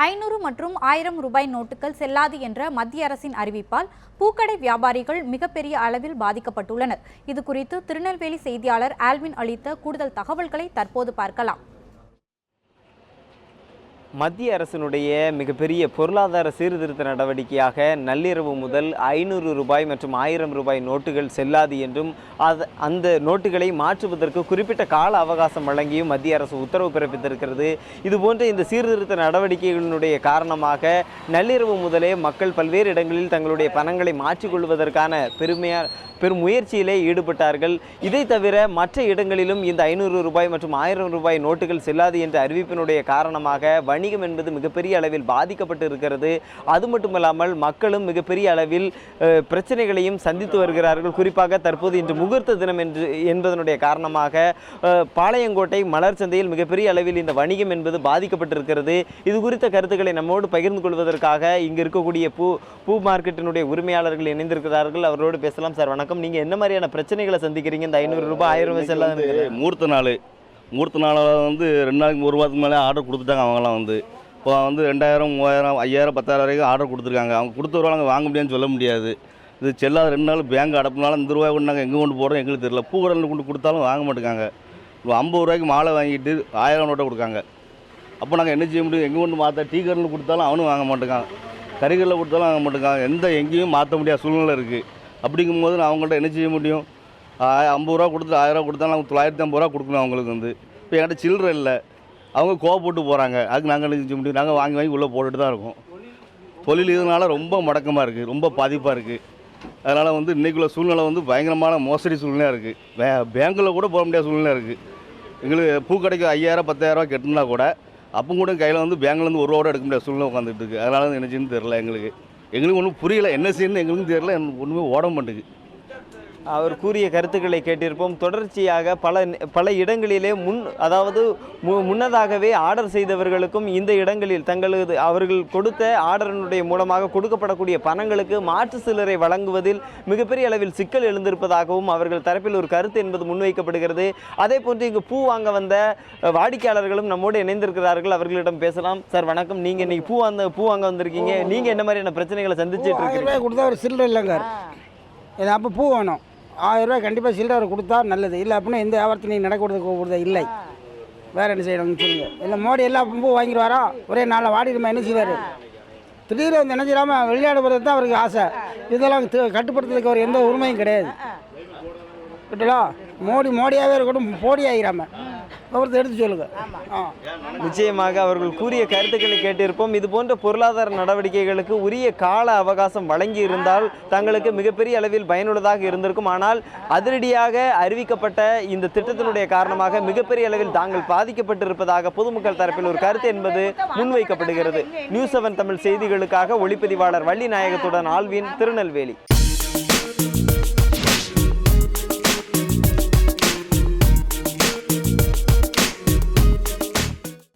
500 மற்றும் 1000 ரூபாய் நோட்டுகள் செல்லாது என்ற மத்திய அரசின் அறிவிப்பால் பூக்கடை வியாபாரிகள் மிகப்பெரிய அளவில் பாதிக்கப்பட்டுள்ளனர். இது குறித்து திருநெல்வேலி செய்தியாளர் ஆல்வின் அளித்த கூடுதல் தகவல்களை தற்போது பார்க்கலாம். மத்திய அரசினுடைய மிகப்பெரிய பொருளாதார சீர்திருத்த நடவடிக்கையாக நள்ளிரவு முதல் 500 ரூபாய் மற்றும் 1000 ரூபாய் நோட்டுகள் செல்லாது என்றும் அந்த நோட்டுகளை மாற்றுவதற்கு குறிப்பிட்ட கால அவகாசம் வழங்கியும் மத்திய அரசு உத்தரவு பிறப்பித்திருக்கிறது. இதுபோன்ற இந்த சீர்திருத்த நடவடிக்கைகளினுடைய காரணமாக நள்ளிரவு முதலே மக்கள் பல்வேறு இடங்களில் தங்களுடைய பணங்களை மாற்றிக்கொள்வதற்கான பெரும் முயற்சியிலே ஈடுபட்டார்கள். இதை தவிர மற்ற இடங்களிலும் இந்த 500 ரூபாய் மற்றும் 1000 ரூபாய் நோட்டுகள் செல்லாது என்ற அறிவிப்பினுடைய காரணமாக வணிகம் என்பது மிகப்பெரிய அளவில் பாதிக்கப்பட்டு இருக்கிறது. அது மட்டுமல்லாமல் மக்களும் மிகப்பெரிய அளவில் பிரச்சனைகளையும் சந்தித்து வருகிறார்கள். குறிப்பாக தற்போது இன்று முகூர்த்த தினம் என்பதனுடைய காரணமாக பாளையங்கோட்டை மலர் சந்தையில் மிகப்பெரிய அளவில் இந்த வணிகம் என்பது பாதிக்கப்பட்டிருக்கிறது. இது குறித்த கருத்துக்களை நம்மோடு பகிர்ந்து கொள்வதற்காக இங்கு இருக்கக்கூடிய பூ மார்க்கெட்டினுடைய உரிமையாளர்கள் இணைந்திருக்கிறார்கள். அவரோடு பேசலாம். சார் வணக்கம். நீங்க என்ன மாதிரியான பிரச்சனைகளை சந்திக்கிறீங்க? இந்த 500 ரூபாய் 1000 ரூபாய் செல்லாது மூர்த்த நாள் வந்து 2 நாளைக்கு ஒரு வாரத்துக்கு மேலே ஆர்டர் கொடுத்துட்டாங்க. அவங்களாம் இப்போ 2000 3000 5000 10000 வரைக்கும் ஆர்டர் கொடுத்துருக்காங்க. அவங்க கொடுத்துருவாங்க, வாங்க முடியாதுன்னு சொல்ல முடியாது. இது செல்லாத 2 நாள் பேங்க் அடப்புனாலும் இந்த ரூபாய் கொண்டு நாங்கள் எங்கே கொண்டு போகிறோம் எங்களுக்கு தெரியல. பூக்கடலில் கொண்டு கொடுத்தாலும் வாங்க மாட்டேங்காங்க. 50 ரூபாய்க்கு மாலை வாங்கிட்டு 1000 நோட்டை கொடுக்காங்க. அப்போ நாங்கள் என்ன செய்ய முடியும்? எங்கே கொண்டு மாற்ற டீ கடையில் கொடுத்தாலும் அவனும் வாங்க மாட்டேங்கான், கறிகளில் கொடுத்தாலும் வாங்க மாட்டேங்காங்க. எங்கேயும் மாற்ற முடியாத சூழ்நிலை இருக்குது. அப்படிங்கும்போது நான் அவங்கள்ட்ட என்ன செய்ய முடியும்? 50 ரூபா கொடுத்து 1000 ரூபா கொடுத்தாலும் அவங்க 950 ரூபா கொடுக்கணும் அவங்களுக்கு இப்போ என்கிட்ட சில்லறை இல்லை. அவங்க கோவப்பட்டு போகிறாங்க. அதுக்கு நாங்கள் என்ன செய்ய முடியும்? நாங்கள் வாங்கி உள்ளே போட்டுட்டு தான் இருக்கோம். தொழில் இதனால் ரொம்ப முடக்கமாக இருக்குது, ரொம்ப பாதிப்பாக இருக்குது. அதனால் இன்றைக்குள்ள சூழ்நிலை பயங்கரமான மோசடி சூழ்நிலையாக இருக்குது. பேங்க்கில் கூட போக முடியாத சூழ்நிலை இருக்குது. எங்களுக்கு பூக்கடைக்கு 5000 10000 ரூபா கட்டினா கூட அப்போ கூட கையில் பேங்க்லேருந்து 1 ரூபா எடுக்க முடியாத சூழ்நிலை உட்காந்துட்டு இருக்குது. அதனால என்ன செய்யணும்னு தெரில. எங்களுக்கு ஒன்றும் புரியல, என்ன செய்யணும்னு எங்களுக்கும் தெரியல, ஒன்றுமே ஓட மாட்டேங்குது. அவர் கூறிய கருத்துக்களை கேட்டிருப்போம். தொடர்ச்சியாக பல இடங்களிலே முன்னதாகவே ஆர்டர் செய்தவர்களுக்கும் இந்த இடங்களில் அவர்கள் கொடுத்த ஆர்டரினுடைய மூலமாக கொடுக்கப்படக்கூடிய பணங்களுக்கு மாற்று சில்லறை வழங்குவதில் மிகப்பெரிய அளவில் சிக்கல் எழுந்திருப்பதாகவும் அவர்கள் தரப்பில் ஒரு கருத்து என்பது முன்வைக்கப்படுகிறது. அதே போன்று இங்கு பூ வாங்க வந்த வாடிக்கையாளர்களும் நம்மோடு இணைந்திருக்கிறார்கள். அவர்களிடம் பேசலாம். சார் வணக்கம். நீங்கள் இன்னைக்கு பூ வாங்க வந்திருக்கீங்க. நீங்கள் என்ன மாதிரியான பிரச்சனைகளை சந்திச்சுட்டு இருக்கீங்க? கொடுத்தா ஒரு சில்லறை இல்லைங்க. அப்போ பூ வேணும். 1000 ரூபாய் கண்டிப்பாக சில்லறை கொடுத்தா நல்லது. இல்லை அப்படின்னா எந்த வியாபாரத்தையும் நீங்கள் நடக்கிறது இல்லை. வேறு என்ன செய்யணும்னு சொல்லுங்கள். இல்லை மோடி எல்லா பூ வாங்கிடுவாரா? ஒரே நாளில் வாடிடுமா? என்ன செய்வார்? திடீர்னு என்ன செய்யாமல் விளையாடுவது தான் அவருக்கு ஆசை. இதெல்லாம் கட்டுப்படுத்துறதுக்கு அவர் எந்த உரிமையும் கிடையாது. கிட்டலா மோடியாகவே இருக்கட்டும், போடி ஆகிறாம அவர்த்து எடுத்து சொல்லுங்க. நிச்சயமாக அவர்கள் கூறிய கருத்துக்களை கேட்டிருப்போம். இது போன்ற பொருளாதார நடவடிக்கைகளுக்கு உரிய கால அவகாசம் வழங்கி இருந்தால் தங்களுக்கு மிகப்பெரிய அளவில் பயனுள்ளதாக இருந்திருக்கும். ஆனால் அதிரடியாக அறிவிக்கப்பட்ட இந்த திட்டத்தினுடைய காரணமாக மிகப்பெரிய அளவில் தாங்கள் பாதிக்கப்பட்டிருப்பதாக பொதுமக்கள் தரப்பில் ஒரு கருத்து என்பது முன்வைக்கப்படுகிறது. நியூஸ் 7 தமிழ் செய்திகளுக்காக ஒளிப்பதிவாளர் வள்ளி நாயகத்துடன் ஆல்வின், திருநெல்வேலி.